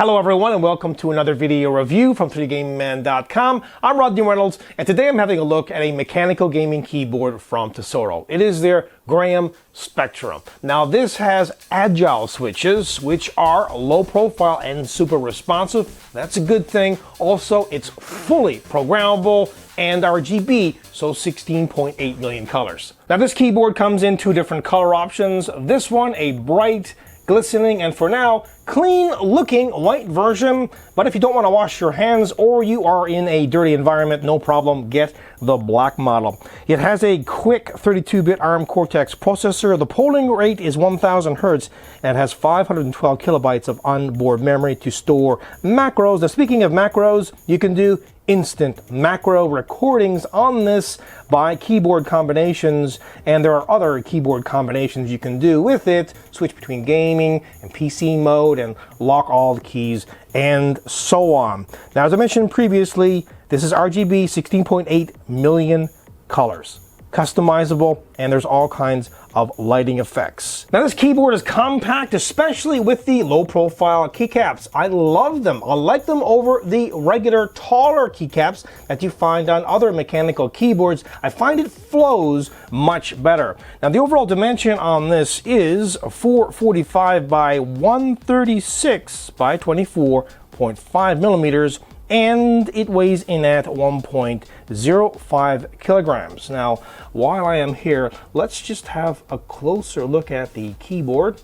Hello everyone and welcome to another video review from 3dgamingman.com. I'm Rodney Reynolds and today I'm having a look at a mechanical gaming keyboard from Tesoro. It is their Graham Spectrum. Now this has agile switches which are low profile and super responsive. That's a good thing. Also it's fully programmable and RGB, so 16.8 million colors. Now this keyboard comes in two different color options. This one a bright, glistening, and for now, clean looking white version. But if you don't want to wash your hands or you are in a dirty environment, no problem, get the black model. It has a quick 32-bit ARM Cortex processor. The polling rate is 1000 Hertz and has 512 kilobytes of onboard memory to store macros. Now speaking of macros, you can do instant macro recordings on this by keyboard combinations, and there are other keyboard combinations you can do with it. Switch between gaming and PC mode and lock all the keys and so on. Now as I mentioned previously, this is RGB 16.8 million colors. Customizable, and there's all kinds of lighting effects. Now this keyboard is compact, especially with the low profile keycaps. I love them. I like them over the regular taller keycaps that you find on other mechanical keyboards. I find it flows much better. Now the overall dimension on this is 445 by 136 by 24.5 millimeters. And it weighs in at 1.05 kilograms. Now, while I am here, let's just have a closer look at the keyboard.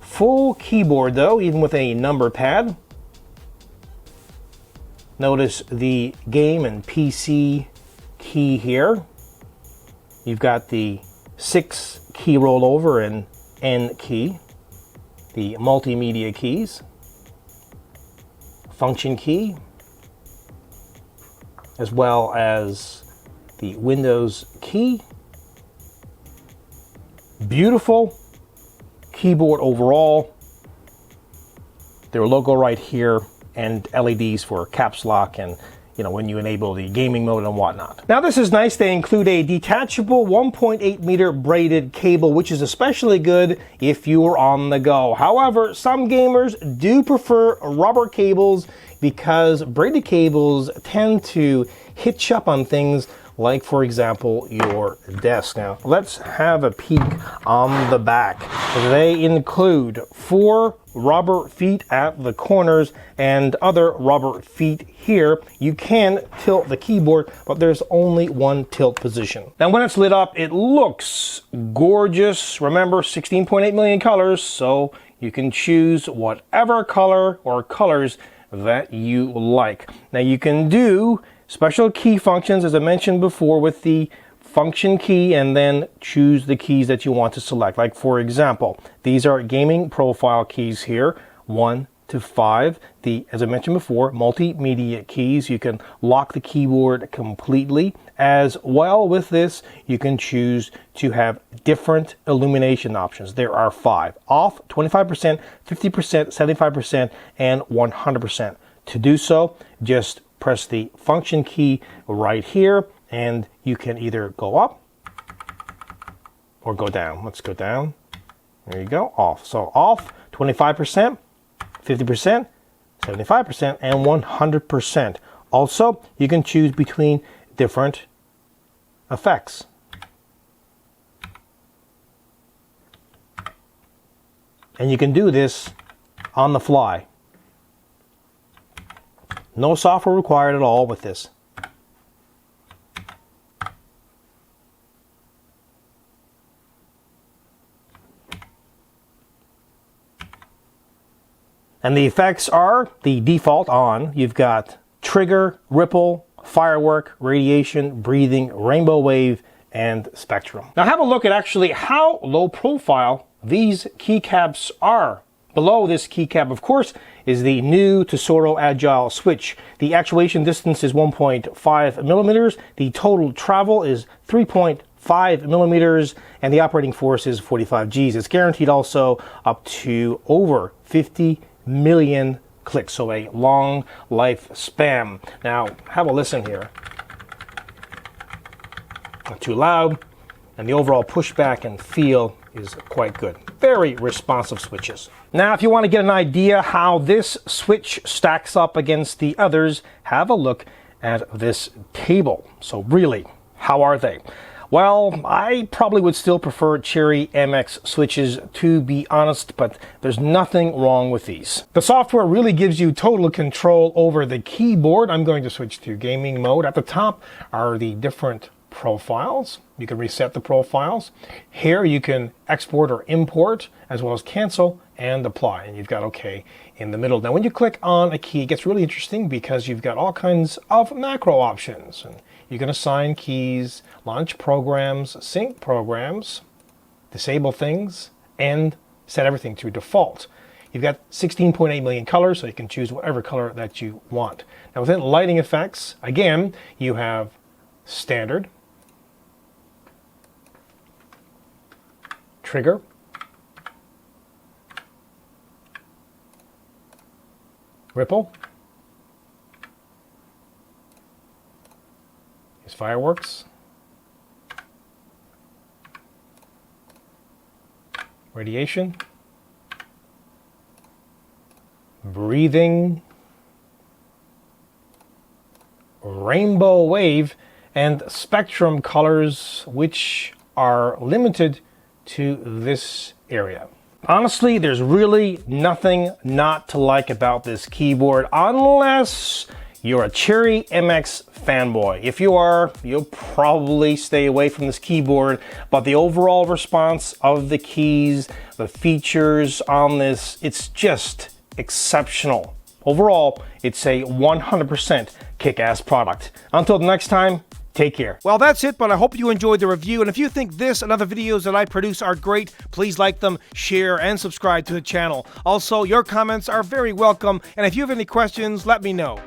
Full keyboard though, even with a number pad. Notice the game and PC key here. You've got the 6 key rollover and N key, the multimedia keys, function key, as well as the Windows key. Beautiful keyboard overall. Their logo right here and LEDs for caps lock and when you enable the gaming mode and whatnot. Now this is nice. They include a detachable 1.8 meter braided cable, which is especially good if you are on the go. However, some gamers do prefer rubber cables because braided cables tend to hitch up on things like, for example, your desk. Now, let's have a peek on the back. They include 4 rubber feet at the corners and other rubber feet here. You can tilt the keyboard, but there's only one tilt position. Now, when it's lit up, it looks gorgeous. Remember, 16.8 million colors, so you can choose whatever color or colors that you like. Now, you can do special key functions, as I mentioned before, with the function key and then choose the keys that you want to select. Like, for example, these are gaming profile keys here, 1 to 5. The, as I mentioned before, multimedia keys. You can lock the keyboard completely. As well with this, you can choose to have different illumination options. There are 5. Off, 25%, 50%, 75%, and 100%. To do so, just press the function key right here and you can either go up or go down. Let's go down. There you go. Off. So off 25%, 50%, 75%, and 100%. Also, you can choose between different effects. And you can do this on the fly. No software required at all with this. And the effects are the default on. You've got trigger, ripple, firework, radiation, breathing, rainbow wave, and spectrum. Now have a look at actually how low profile these keycaps are. Below this keycap, of course, is the new Tesoro Agile switch. The actuation distance is 1.5 millimeters. The total travel is 3.5 millimeters, and the operating force is 45 Gs. It's guaranteed also up to over 50 million clicks, so a long lifespan. Now, have a listen here. Not too loud, and the overall pushback and feel is quite good. Very responsive switches. Now, if you want to get an idea how this switch stacks up against the others, have a look at this table. So really, how are they? Well, I probably would still prefer Cherry MX switches, to be honest, but there's nothing wrong with these. The software really gives you total control over the keyboard. I'm going to switch to gaming mode. At the top are the different profiles. You can reset the profiles. Here you can export or import, as well as cancel and apply, and you've got OK in the middle. Now when you click on a key, it gets really interesting because you've got all kinds of macro options. And you can assign keys, launch programs, sync programs, disable things, and set everything to default. You've got 16.8 million colors, so you can choose whatever color that you want. Now within lighting effects, again, you have standard, trigger, ripple, here's fireworks, radiation, breathing, rainbow wave, and spectrum colors, which are limited to this area. Honestly, there's really nothing not to like about this keyboard, unless you're a Cherry MX fanboy. If you are, you'll probably stay away from this keyboard, but the overall response of the keys, the features on this, it's just exceptional. Overall, it's a 100% kick-ass product. Until the next time, take care. Well, that's it, but I hope you enjoyed the review. And if you think this and other videos that I produce are great, please like them, share, and subscribe to the channel. Also, your comments are very welcome. And if you have any questions, let me know.